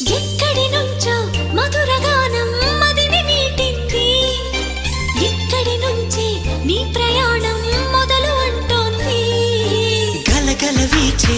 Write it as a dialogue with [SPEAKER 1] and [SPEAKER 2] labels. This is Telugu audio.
[SPEAKER 1] ఎక్కడి నుంచో మధురగానం మదిని మీటింది, ఇక్కడి నుంచి నీ ప్రయాణం మొదలు అంటోంది.
[SPEAKER 2] గలగల వీచే